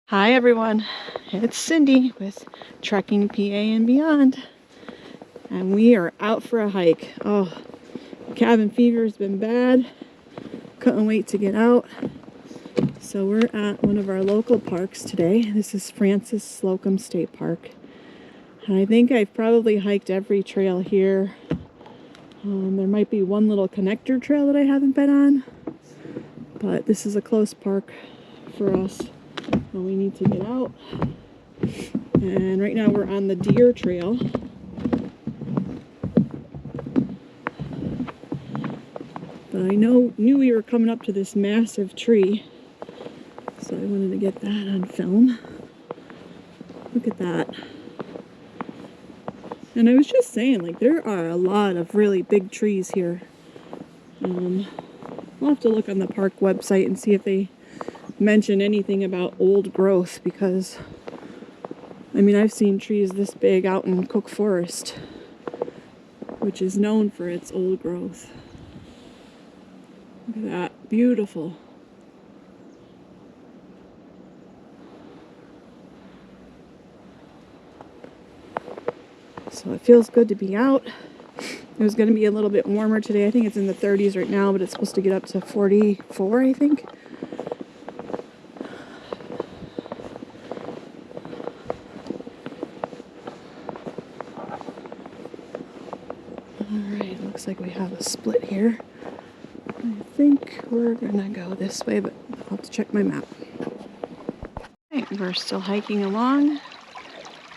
Hi everyone, it's Cindy with Trekking PA and Beyond, and we are out for a hike. Oh, cabin fever has been bad, couldn't wait to get out. So we're at one of our local parks today. This is Frances Slocum State Park, and I think I've probably hiked every trail here. There might be one little connector trail that I haven't been on, but this is a close park for us. And we need to get out, and right now we're on the deer trail. But I knew we were coming up to this massive tree, so I wanted to get that on film. Look at that. And I was just saying, like, there are a lot of really big trees here. We'll have to look on the park website and see if they mention anything about old growth, because I mean, I've seen trees this big out in Cook Forest, which is known for its old growth. Look at that, beautiful. So it feels good to be out. It was going to be a little bit warmer today. I think it's in the 30s right now, but it's supposed to get up to 44, I think. Alright, looks like we have a split here. I think we're gonna go this way, but I'll have to check my map. Right, we're still hiking along.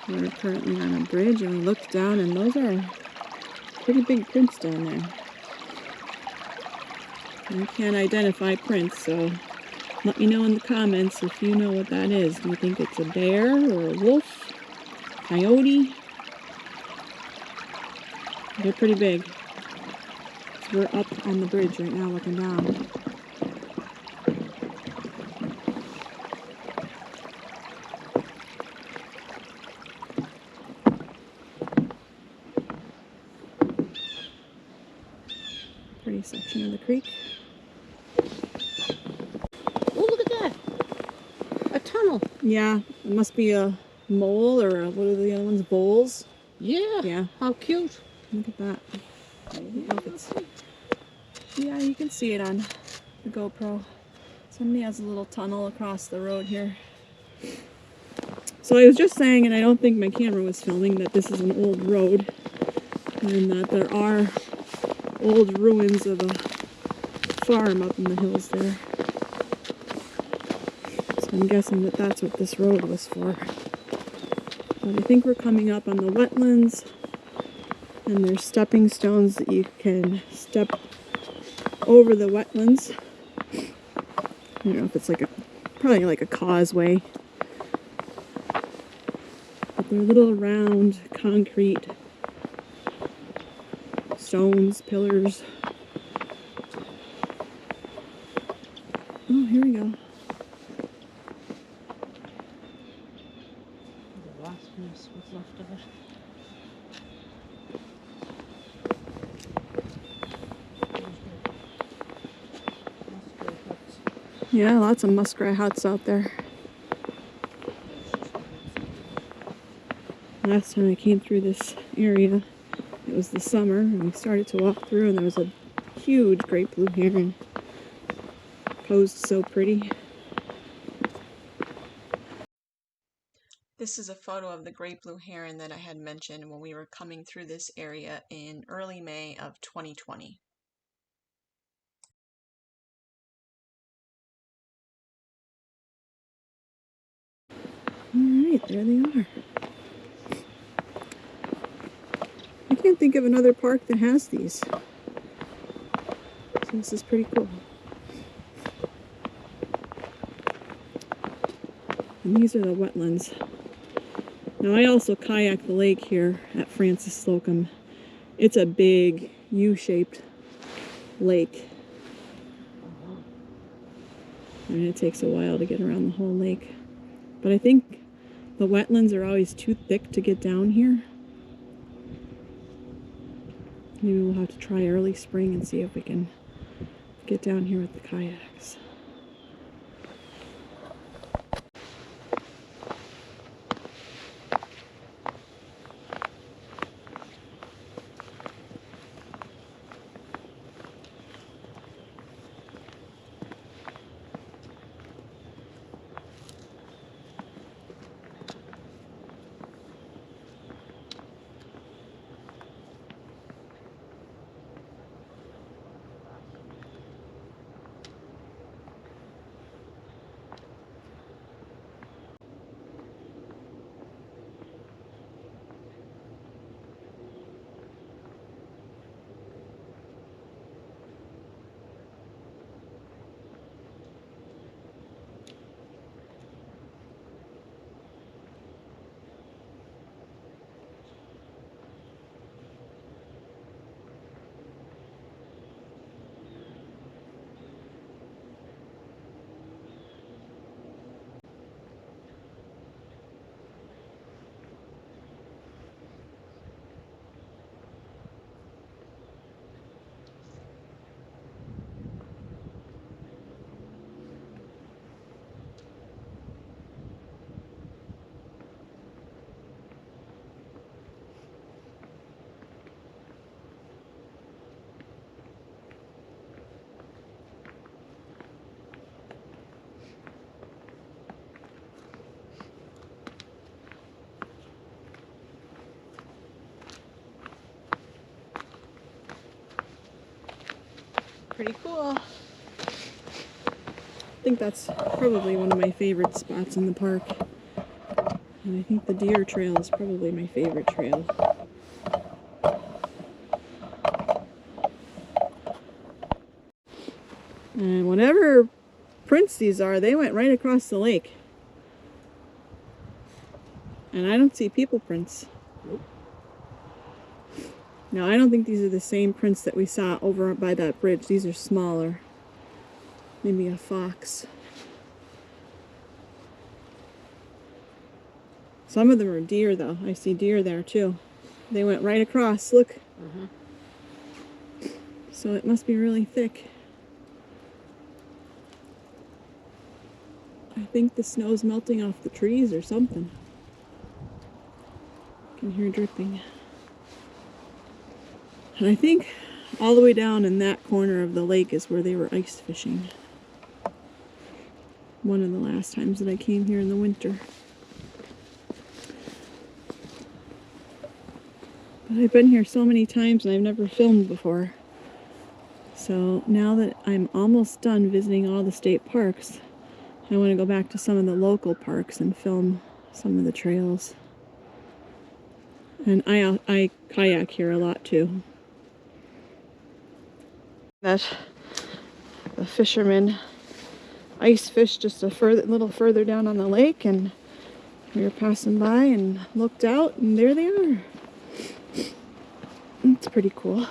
We're currently on a bridge, and we looked down, and those are pretty big prints down there. I can't identify prints, so let me know in the comments if you know what that is. Do you think it's a bear or a wolf? Coyote? They're pretty big. So we're up on the bridge right now looking down. Pretty section of the creek. Oh, look at that! A tunnel. Yeah, it must be a mole, or what are the other ones? Voles? Yeah. Yeah. How cute. Look at that. I don't know if it's... Yeah, you can see it on the GoPro. Somebody has a little tunnel across the road here. So I was just saying, and I don't think my camera was filming, that this is an old road, and that there are old ruins of a farm up in the hills there. So I'm guessing that that's what this road was for. But I think we're coming up on the wetlands, and there's stepping stones that you can step over the wetlands. I don't know if it's like probably like a causeway. But they're little round concrete stones, pillars. Oh, here we go. What's left of it. Yeah, lots of muskrat huts out there. Last time I came through this area, it was the summer, and we started to walk through, and there was a huge great blue heron. Posed so pretty. This is a photo of the great blue heron that I had mentioned when we were coming through this area in early May of 2020. Alright, there they are. I can't think of another park that has these. So this is pretty cool. And these are the wetlands. Now I also kayak the lake here at Frances Slocum. It's a big U-shaped lake. And it takes a while to get around the whole lake. But I think the wetlands are always too thick to get down here. Maybe we'll have to try early spring and see if we can get down here with the kayaks. Pretty cool. I think that's probably one of my favorite spots in the park. And I think the deer trail is probably my favorite trail. And whatever prints these are, they went right across the lake. And I don't see people prints. Nope. No, I don't think these are the same prints that we saw over by that bridge. These are smaller. Maybe a fox. Some of them are deer though. I see deer there too. They went right across, look. So it must be really thick. I think the snow's melting off the trees or something. I can hear dripping. And I think all the way down in that corner of the lake is where they were ice fishing. One of the last times that I came here in the winter. But I've been here so many times and I've never filmed before. So now that I'm almost done visiting all the state parks, I want to go back to some of the local parks and film some of the trails. And I kayak here a lot too. That the fishermen ice fished just a little further down on the lake, and we were passing by and looked out, and there they are. It's pretty cool.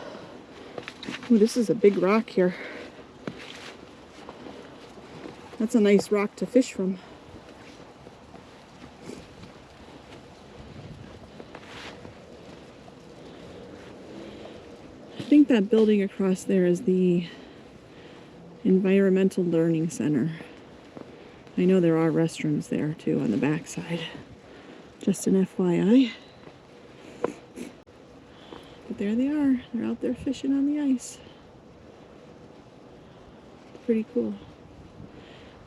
Ooh, this is a big rock here. That's a nice rock to fish from. I think that building across there is the Environmental Learning Center. I know there are restrooms there too on the backside. Just an FYI. But there they are. They're out there fishing on the ice. It's pretty cool.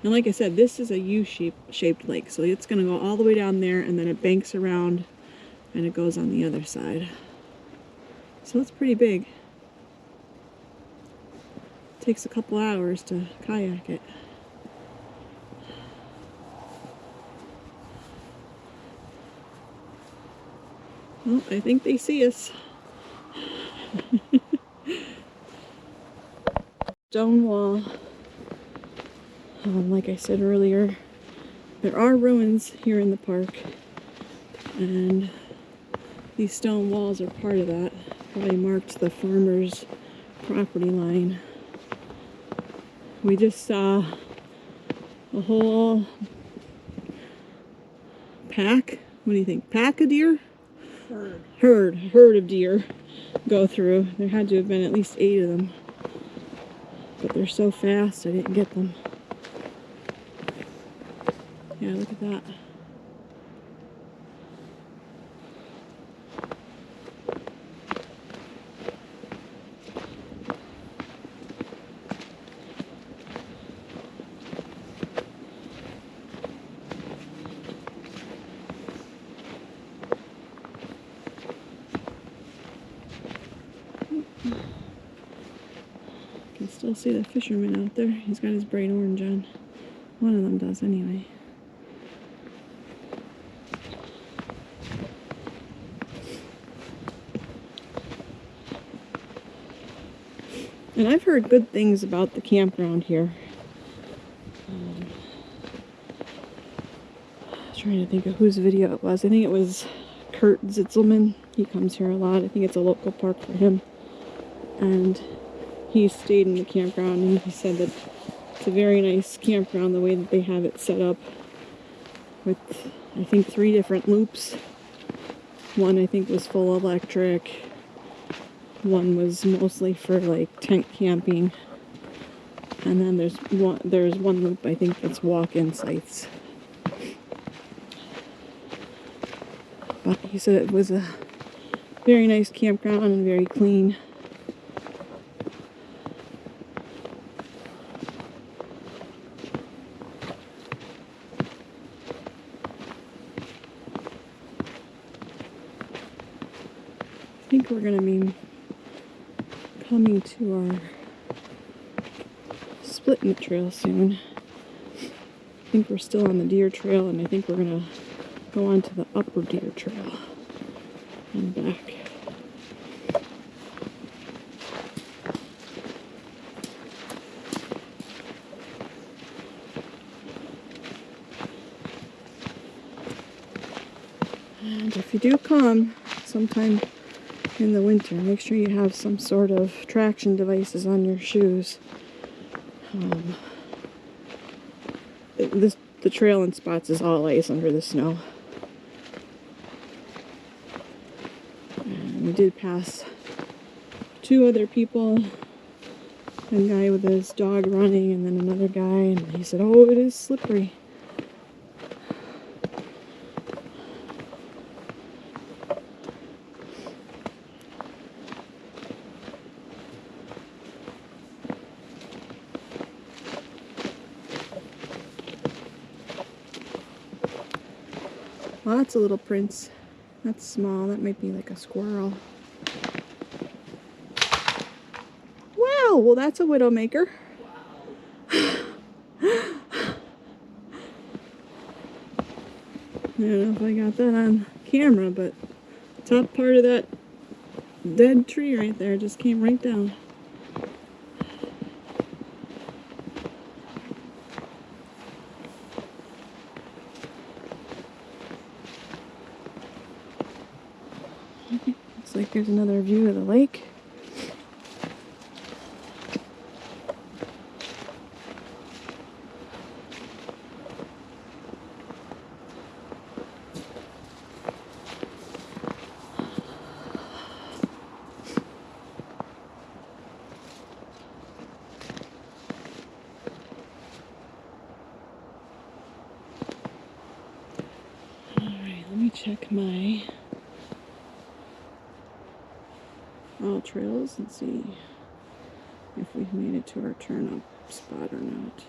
And like I said, this is a U-shaped lake, so it's going to go all the way down there and then it banks around and it goes on the other side. So it's pretty big. It takes a couple hours to kayak it. Well, I think they see us. Stone wall. Like I said earlier, there are ruins here in the park, and these stone walls are part of that. Probably marked the farmer's property line. We just saw a whole pack. What do you think? Pack of deer? Herd of deer go through. There had to have been at least 8 of them. But they're so fast, I didn't get them. Yeah, look at that. Can still see the fisherman out there. He's got his bright orange on. One of them does anyway. And I've heard good things about the campground here. I was trying to think of whose video it was. I think it was Kurt Zitzelman. He comes here a lot. I think it's a local park for him. And he stayed in the campground and he said that it's a very nice campground the way that they have it set up. With, I think, 3 different loops. One I think was full electric. One was mostly for like tent camping, and then there's one loop I think that's walk-in sites. But he said it was a very nice campground and very clean. I think we're gonna be coming to our splitting the trail soon. I think we're still on the deer trail, and I think we're gonna go on to the upper deer trail and back. And if you do come sometime in the winter, make sure you have some sort of traction devices on your shoes. The trail in spots is all ice under the snow. And we did pass 2 other people. One guy with his dog running, and then another guy, and he said, "Oh, it is slippery." Lots of little prints. That's small. That might be like a squirrel. Wow, well that's a widowmaker. I don't know if I got that on camera, but top part of that dead tree right there just came right down. Looks like there's another view of the lake. Alright, let me check my all trails and see if we've made it to our turn up spot or not.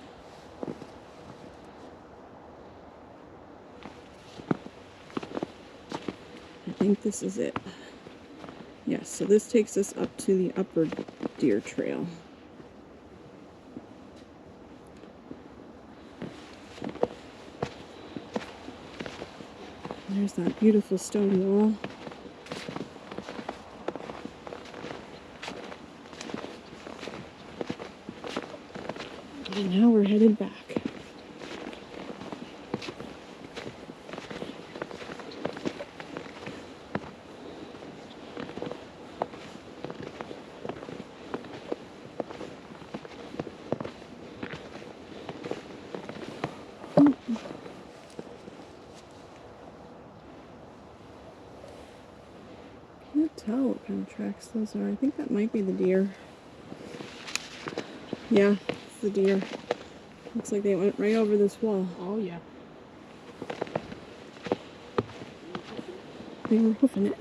I think this is it. Yes, so this takes us up to the upper deer trail. There's that beautiful stone wall. And now we're headed back. Can't tell what kind of tracks those are. I think that might be the deer. Yeah, it's the deer. Looks like they went right over this wall. Oh, yeah. They were hoofing it.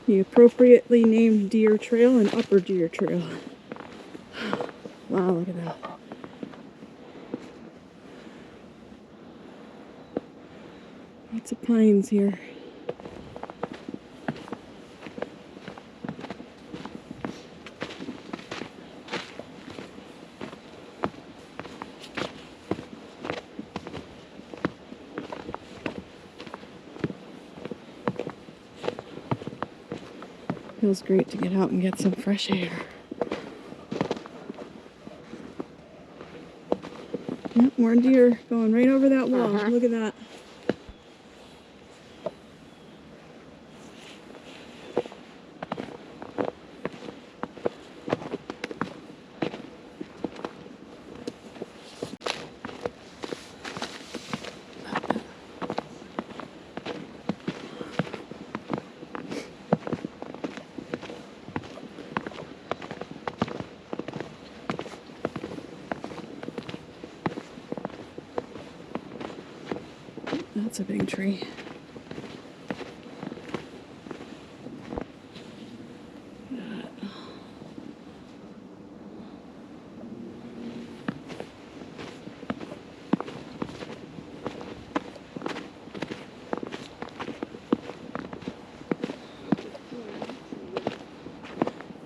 The appropriately named deer trail and upper deer trail. Wow, look at that. Lots of pines here. Feels great to get out and get some fresh air. Yep, more deer going right over that wall. Look at that. That's a big tree.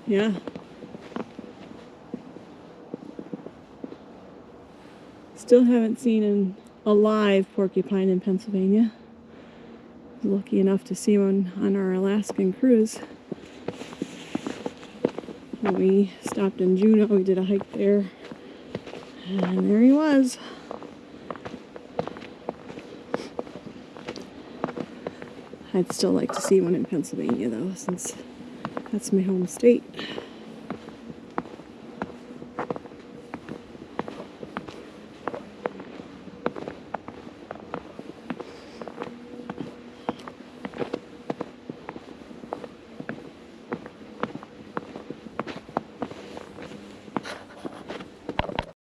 Yeah. Still haven't seen a live porcupine in Pennsylvania. Lucky enough to see one on our Alaskan cruise. When we stopped in Juneau, we did a hike there. And there he was. I'd still like to see one in Pennsylvania though, since that's my home state.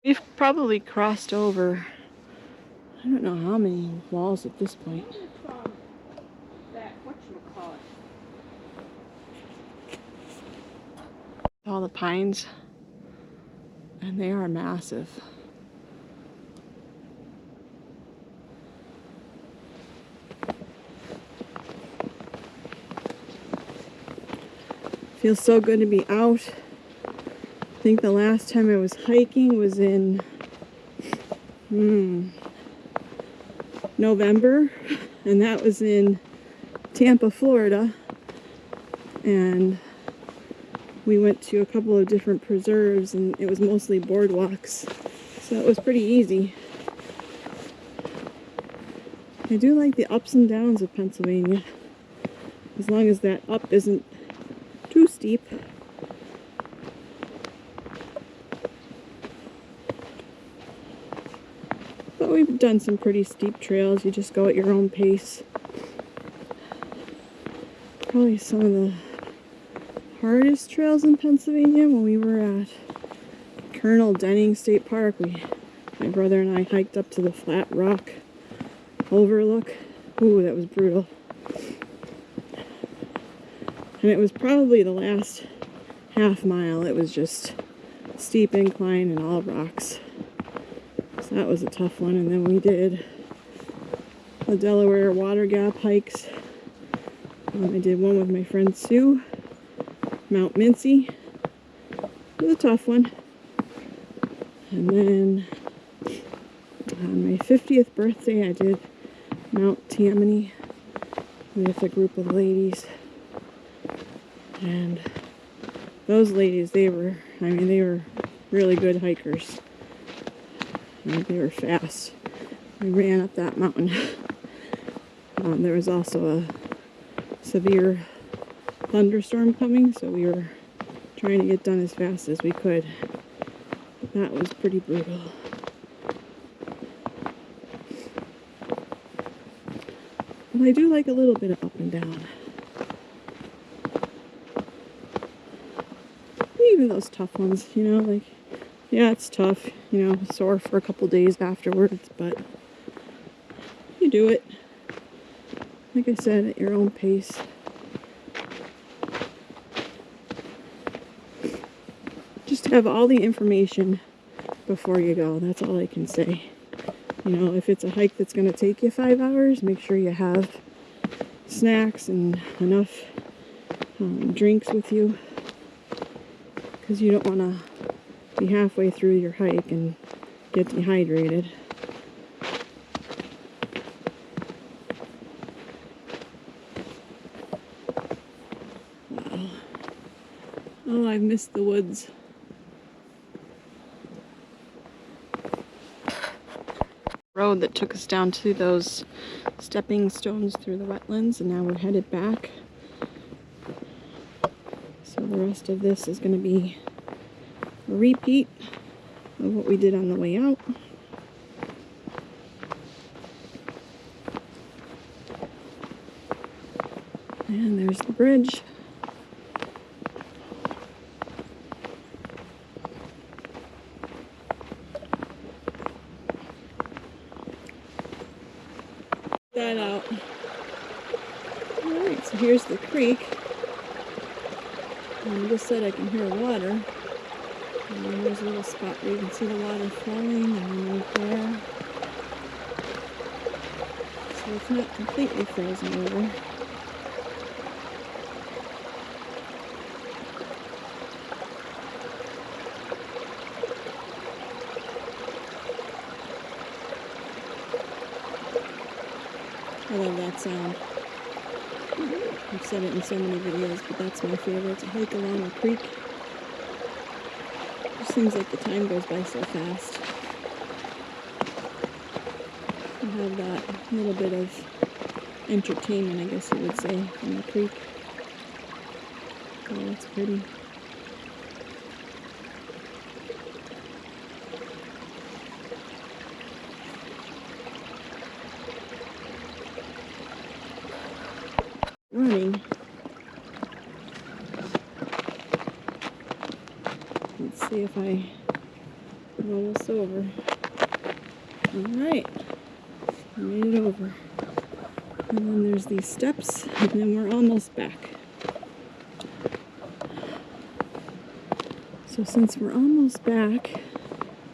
We've probably crossed over, I don't know how many walls at this point. All the pines, and they are massive. Feels so good to be out. I think the last time I was hiking was in November, and that was in Tampa, Florida, and we went to a couple of different preserves, and it was mostly boardwalks, so it was pretty easy. I do like the ups and downs of Pennsylvania, as long as that up isn't too steep. But we've done some pretty steep trails. You just go at your own pace. Probably some of the hardest trails in Pennsylvania when we were at Colonel Denning State Park. My brother and I hiked up to the flat rock overlook. Ooh, that was brutal. And it was probably the last half mile. It was just steep incline and all rocks. So that was a tough one. And then we did the Delaware Water Gap hikes. I did one with my friend Sue, Mount Mincy. It was a tough one. And then on my 50th birthday, I did Mount Tammany with a group of ladies. And those ladies, they were really good hikers. And they were fast. We ran up that mountain. There was also a severe thunderstorm coming, so we were trying to get done as fast as we could. But that was pretty brutal. But I do like a little bit of up and down. Even those tough ones, you know, like, yeah, it's tough, you know, sore for a couple days afterwards, but you do it. Like I said, at your own pace. Just have all the information before you go. That's all I can say. You know, if it's a hike that's going to take you 5 hours, make sure you have snacks and enough drinks with you. Because you don't want to be halfway through your hike and get dehydrated. Wow. Oh, I've missed the woods. Road that took us down to those stepping stones through the wetlands, and now we're headed back. So the rest of this is going to be a repeat of what we did on the way out. And there's the bridge. That out. Alright, so here's the creek. On this side I can hear water. And then there's a little spot where you can see the water flowing, and then right there. So it's not completely frozen over. I love that sound. I've said it in so many videos, but that's my favorite, to hike along a creek. It just seems like the time goes by so fast. You have that little bit of entertainment, I guess you would say, from the creek. Oh, that's pretty. Running. Let's see if I'm almost over. Alright, I made it over. And then there's these steps, and then we're almost back. So since we're almost back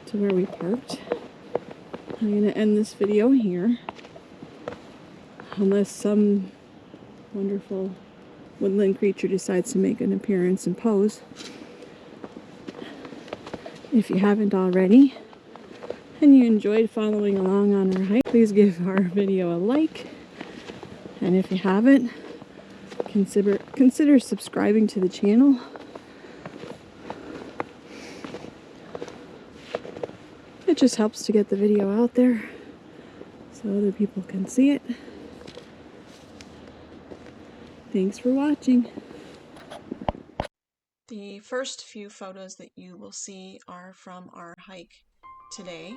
to where we parked, I'm going to end this video here. Unless some wonderful woodland creature decides to make an appearance and pose. If you haven't already, and you enjoyed following along on our hike, please give our video a like. And if you haven't, consider subscribing to the channel. It just helps to get the video out there so other people can see it. Thanks for watching. The first few photos that you will see are from our hike today.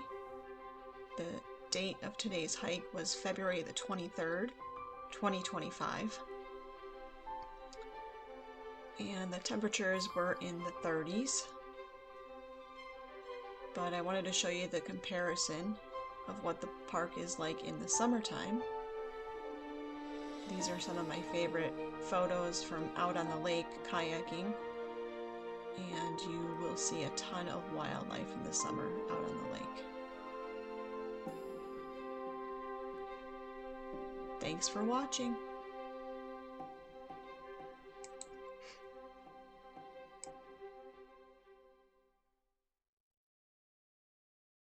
The date of today's hike was February the 23rd, 2025. And the temperatures were in the 30s. But I wanted to show you the comparison of what the park is like in the summertime. These are some of my favorite photos from out on the lake kayaking. And you will see a ton of wildlife in the summer out on the lake. Thanks for watching.